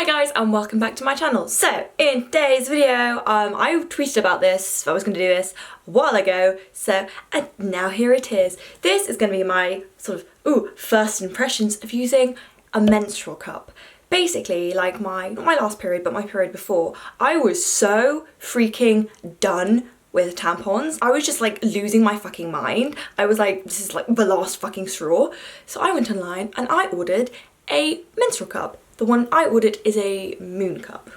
Hi guys and welcome back to my channel. So in today's video, I tweeted about this, I was going to do this a while ago, and now here it is. This is going to be my sort of first impressions of using a menstrual cup. Basically, like not my last period, but my period before, I was so freaking done with tampons. I was just like losing my fucking mind. I was like, this is like the last fucking straw. So I went online and I ordered a menstrual cup. The one I ordered is a moon cup.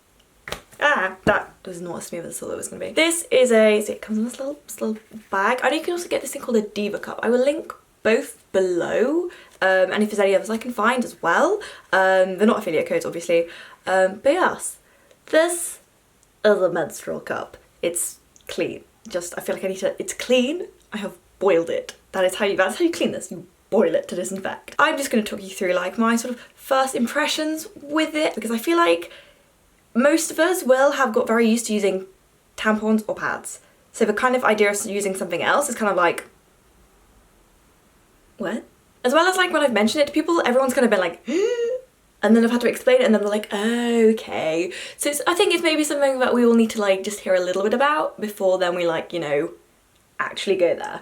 That was not as smooth as I thought it was going to be. This is it comes in this little bag. I know you can also get this thing called a diva cup. I will link both below, and if there's any others I can find as well. They're not affiliate codes obviously, but yes, this is a menstrual cup. It's clean. I feel like it's clean. I have boiled it. That's how you clean this. You boil it to disinfect. I'm just going to talk you through like my sort of first impressions with it, because I feel like most of us will have got very used to using tampons or pads. So the kind of idea of using something else is kind of like, what? As well as like when I've mentioned it to people, everyone's kind of been like, and then I've had to explain it and then they're like, oh, okay. So I think it's maybe something that we all need to like just hear a little bit about before then we like, you know, actually go there.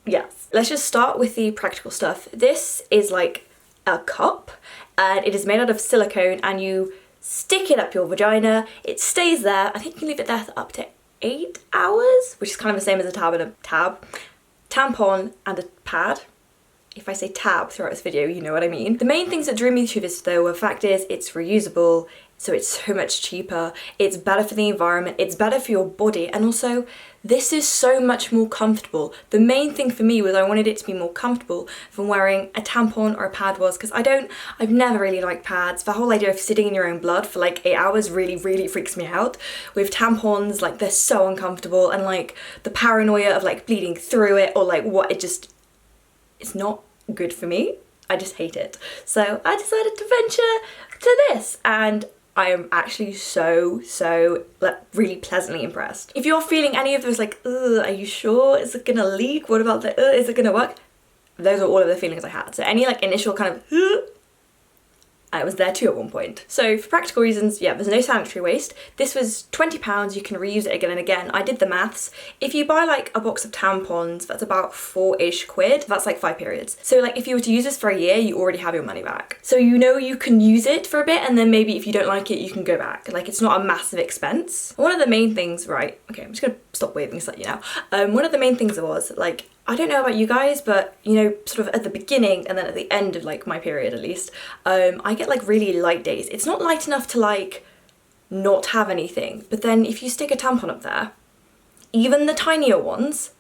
Yes, let's just start with the practical stuff. This is like a cup and it is made out of silicone and you stick it up your vagina. It stays there. I think you can leave it there for up to 8 hours, which is kind of the same as a tampon and a pad. If I say tab throughout this video, you know what I mean. The main things that drew me to this though, the fact is it's reusable, so it's so much cheaper, it's better for the environment, it's better for your body, and also this is so much more comfortable. The main thing for me was I wanted it to be more comfortable than wearing a tampon or a pad was, because I've never really liked pads. The whole idea of sitting in your own blood for like 8 hours really freaks me out. With tampons, like they're so uncomfortable, and like the paranoia of like bleeding through it or like what, it's not good for me. I just hate it. So I decided to venture to this, and I am actually so like really pleasantly impressed. If you're feeling any of those like, ugh, are you sure? Is it gonna leak? What about the, is it gonna work? Those are all of the feelings I had. So any like initial kind of, I was there too at one point. So for practical reasons, yeah, there's no sanitary waste. This was £20, you can reuse it again and again. I did the maths. If you buy like a box of tampons, that's about 4-ish quid. That's like 5 periods. So like if you were to use this for a year, you already have your money back. So you know you can use it for a bit and then maybe if you don't like it, you can go back. Like it's not a massive expense. One of the main things, right, okay, I'm just gonna stop waving so that you know. One of the main things was like, I don't know about you guys, but you know, sort of at the beginning and then at the end of like my period at least, I get like really light days. It's not light enough to like not have anything, but then if you stick a tampon up there, even the tinier ones,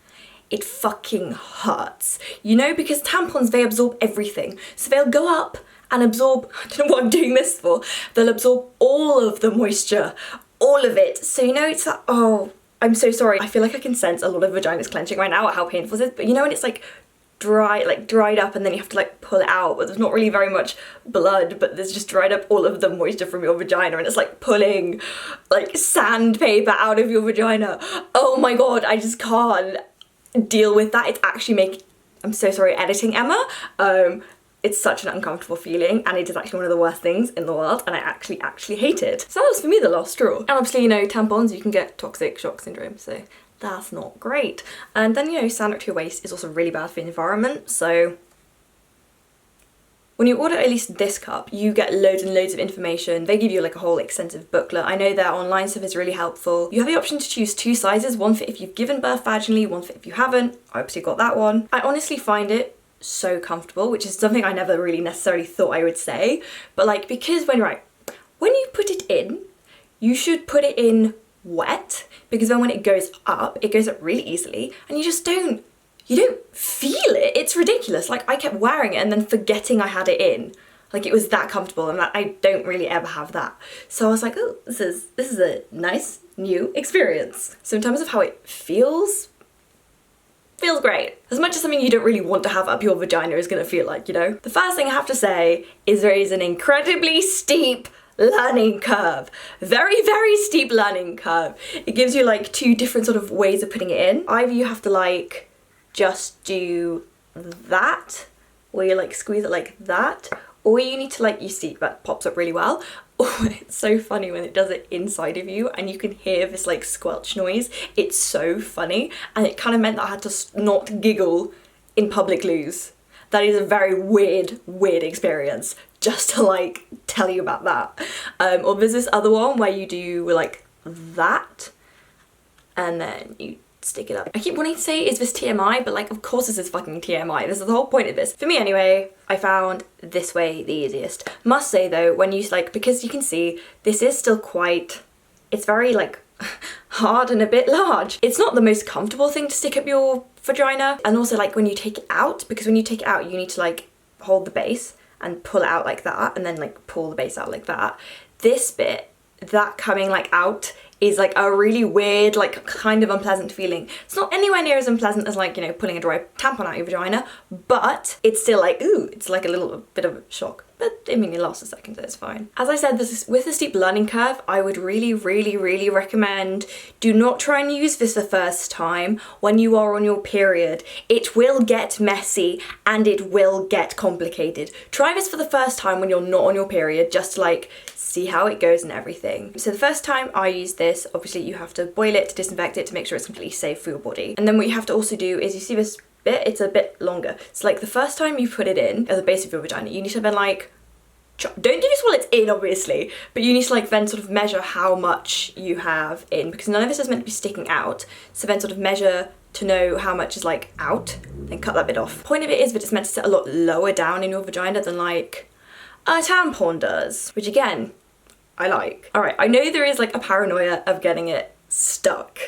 it fucking hurts. You know, because tampons, they absorb everything. So they'll go up and absorb, I don't know what I'm doing this for, they'll absorb all of the moisture, all of it. So you know, it's like, oh, I'm so sorry. I feel like I can sense a lot of vaginas clenching right now at how painful it is, but you know when it's like dried up and then you have to like pull it out, but there's not really very much blood, but there's just dried up all of the moisture from your vagina and it's like pulling like sandpaper out of your vagina. Oh my god, I just can't deal with that. It's actually I'm so sorry editing Emma. It's such an uncomfortable feeling and it is actually one of the worst things in the world and I actually hate it. So that was for me the last straw. And obviously, you know, tampons, you can get toxic shock syndrome, so that's not great. And then, you know, sanitary waste is also really bad for the environment, so when you order at least this cup, you get loads and loads of information. They give you like a whole extensive booklet. I know their online stuff is really helpful. You have the option to choose 2 sizes, one for if you've given birth vaginally, one for if you haven't. I obviously got that one. I honestly find it so comfortable, which is something I never really necessarily thought I would say, but like, because when you put it in, you should put it in wet, because then when it goes up really easily and you don't feel it. It's ridiculous. Like I kept wearing it and then forgetting I had it in. Like it was that comfortable, and that I don't really ever have that. So I was like, oh, this is a nice new experience. So in terms of how it feels great. As much as something you don't really want to have up your vagina is gonna feel like, you know. The first thing I have to say is there is an incredibly steep learning curve. Very steep learning curve. It gives you like 2 different sort of ways of putting it in. Either you have to like just do that, where you like squeeze it like that, or you need to like, you see that pops up really well. Oh, it's so funny when it does it inside of you and you can hear this like squelch noise. It's so funny, and it kind of meant that I had to not giggle in public loos. That is a very weird experience, just to like tell you about that. Or there's this other one where you do like that and then you stick it up. I keep wanting to say, is this TMI? But like, of course this is fucking TMI. This is the whole point of this. For me anyway, I found this way the easiest. Must say though, when you like, because you can see this is still quite, it's very like hard and a bit large. It's not the most comfortable thing to stick up your vagina. And also like when you take it out, because when you take it out, you need to like hold the base and pull it out like that, and then like pull the base out like that. This bit, that coming like out, is like a really weird, like kind of unpleasant feeling. It's not anywhere near as unpleasant as like, you know, pulling a dry tampon out your vagina, but it's still like, ooh, it's like a little bit of a shock. But I mean, it lasts a second, so it's fine. As I said, this is, with the steep learning curve, I would really recommend, do not try and use this the first time when you are on your period. It will get messy and it will get complicated. Try this for the first time when you're not on your period, just to like see how it goes and everything. So the first time I used this, obviously you have to boil it to disinfect it to make sure it's completely safe for your body. And then what you have to also do is, you see this bit, it's a bit longer. So like the first time you put it in at the base of your vagina, you need to then like, don't do this while it's in obviously, but you need to like then sort of measure how much you have in, because none of this is meant to be sticking out. So then sort of measure to know how much is like out, then cut that bit off. Point of it is that it's meant to sit a lot lower down in your vagina than like a tampon does, which again, I like. All right, I know there is like a paranoia of getting it stuck.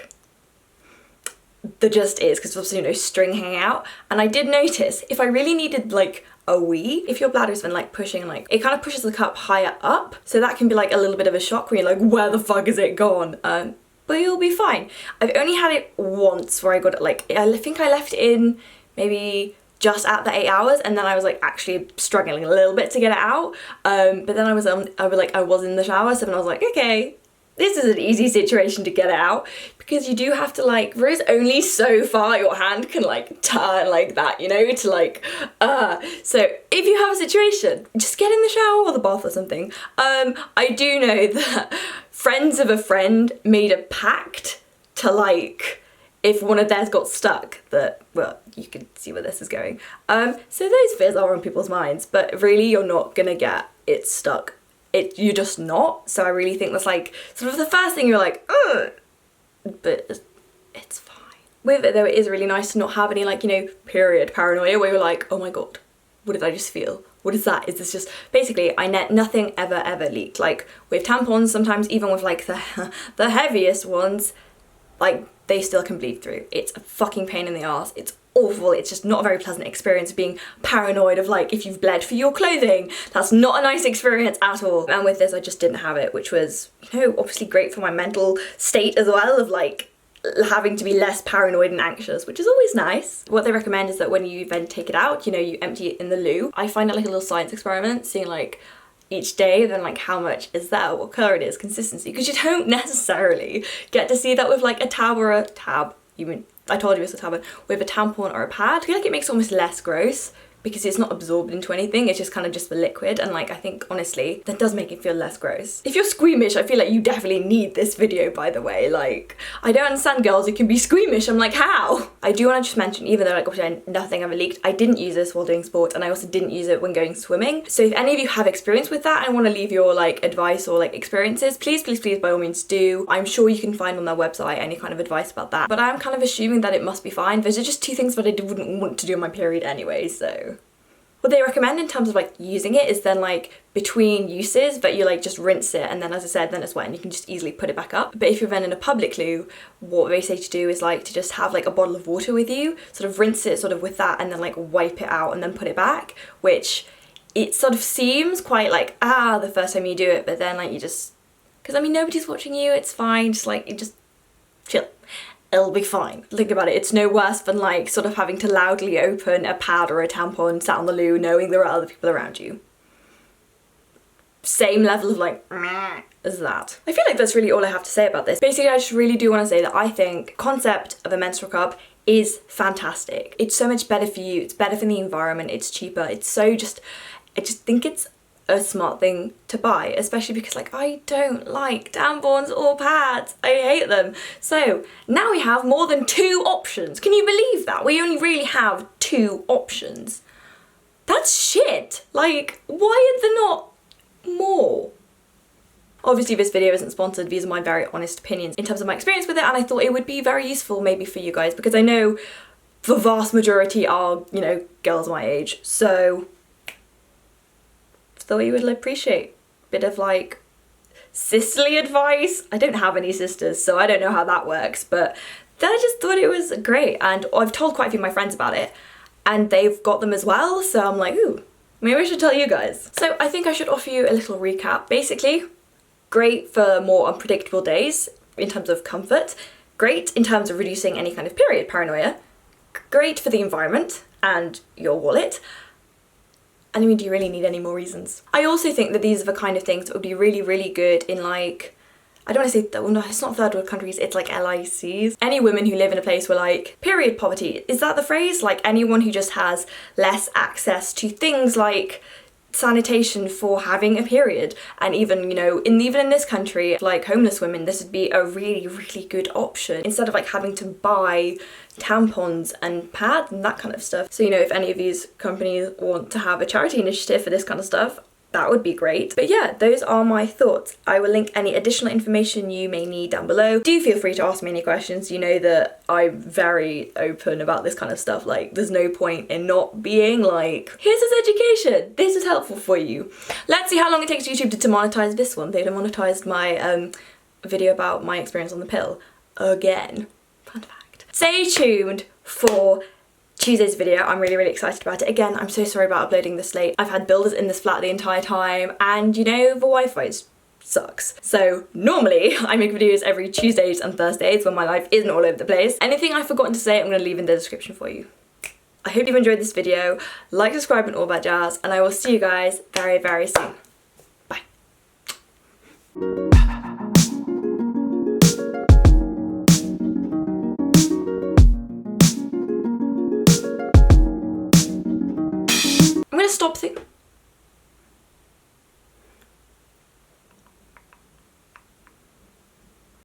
There just is, because obviously, you know, string hanging out. And I did notice if I really needed like a wee, if your bladder's been like pushing, like it kind of pushes the cup higher up. So that can be like a little bit of a shock where you're like, where the fuck is it gone? But you'll be fine. I've only had it once where I got it like, I think I left it in maybe just at the 8 hours, and then I was like actually struggling a little bit to get it out. But then I was in the shower, so then I was like, okay, this is an easy situation to get it out, because you do have to like, there is only so far your hand can like turn like that, you know, to like, so if you have a situation, just get in the shower or the bath or something. I do know that friends of a friend made a pact to like, if one of theirs got stuck, that, well, you can see where this is going. So those fears are on people's minds, but really you're not gonna get it stuck. You're just not. So I really think that's like, sort of the first thing you're like, ugh, but it's fine. With it though, it is really nice to not have any like, you know, period paranoia where you're like, oh my God, what did I just feel? What is that? Is this just, basically, nothing ever leaked. Like with tampons, sometimes even with like the heaviest ones, like they still can bleed through. It's a fucking pain in the ass. It's awful. It's just not a very pleasant experience, being paranoid of like, if you've bled for your clothing, that's not a nice experience at all. And with this, I just didn't have it, which was, you know, obviously great for my mental state as well, of like having to be less paranoid and anxious, which is always nice. What they recommend is that when you then take it out, you know, you empty it in the loo. I find it like a little science experiment, seeing like each day, then like how much is that, what colour it is, consistency, because you don't necessarily get to see that with like a tab or a tab, I told you it's a tab, with a tampon or a pad. I feel like it makes it almost less gross, because it's not absorbed into anything, it's just kind of just the liquid, and like I think honestly that does make it feel less gross. If you're squeamish, I feel like you definitely need this video, by the way. Like, I don't understand girls who can be squeamish, I'm like, how? I do want to just mention, even though like obviously nothing ever leaked, I didn't use this while doing sport, and I also didn't use it when going swimming. So if any of you have experience with that and want to leave your like advice or like experiences, please by all means do. I'm sure you can find on their website any kind of advice about that, but I'm kind of assuming that it must be fine. Those are just two things that I wouldn't want to do on my period anyway, so. What they recommend in terms of like using it is then like between uses that you like just rinse it, and then as I said, then it's wet and you can just easily put it back up. But if you're then in a public loo, what they say to do is like to just have like a bottle of water with you, sort of rinse it sort of with that, and then like wipe it out and then put it back, which it sort of seems quite like, the first time you do it, but then like you just, because I mean nobody's watching you, it's fine, just like you just chill. It'll be fine. Think about it, it's no worse than like sort of having to loudly open a pad or a tampon sat on the loo knowing there are other people around you. Same level of like meh as that. I feel like that's really all I have to say about this. Basically, I just really do want to say that I think concept of a menstrual cup is fantastic. It's so much better for you, it's better for the environment, it's cheaper, it's so just, I just think it's a smart thing to buy, especially because like I don't like tampons or pads. I hate them. So now we have more than 2 options. Can you believe that? We only really have 2 options. That's shit. Like, why are there not more? Obviously this video isn't sponsored, these are my very honest opinions in terms of my experience with it, and I thought it would be very useful maybe for you guys, because I know the vast majority are, you know, girls my age, so thought you would appreciate a bit of like sisterly advice. I don't have any sisters, so I don't know how that works, but I just thought it was great, and I've told quite a few of my friends about it and they've got them as well, so I'm like, ooh, maybe I should tell you guys. So I think I should offer you a little recap. Basically, great for more unpredictable days in terms of comfort, great in terms of reducing any kind of period paranoia, great for the environment and your wallet. And I mean, do you really need any more reasons? I also think that these are the kind of things that would be really, really good in like, I don't want to say, well no, it's not third world countries, it's like LICs. Any women who live in a place where like, period poverty, is that the phrase? Like anyone who just has less access to things like sanitation for having a period, and even, you know, even in this country, like homeless women, this would be a really, really good option instead of like having to buy tampons and pads and that kind of stuff. So, you know, if any of these companies want to have a charity initiative for this kind of stuff, that would be great. But yeah, those are my thoughts. I will link any additional information you may need down below. Do feel free to ask me any questions. You know that I'm very open about this kind of stuff. Like, there's no point in not being like, here's this education, this is helpful for you. Let's see how long it takes YouTube to demonetize this one. They demonetized my video about my experience on the pill again. Fun fact. Stay tuned for Tuesday's video. I'm really, really excited about it. Again, I'm so sorry about uploading this late. I've had builders in this flat the entire time, and you know, the Wi-Fi sucks. So normally I make videos every Tuesdays and Thursdays when my life isn't all over the place. Anything I've forgotten to say, I'm gonna leave in the description for you. I hope you've enjoyed this video. Like, subscribe, and all that jazz, and I will see you guys very, very soon. Bye. I'm gonna stop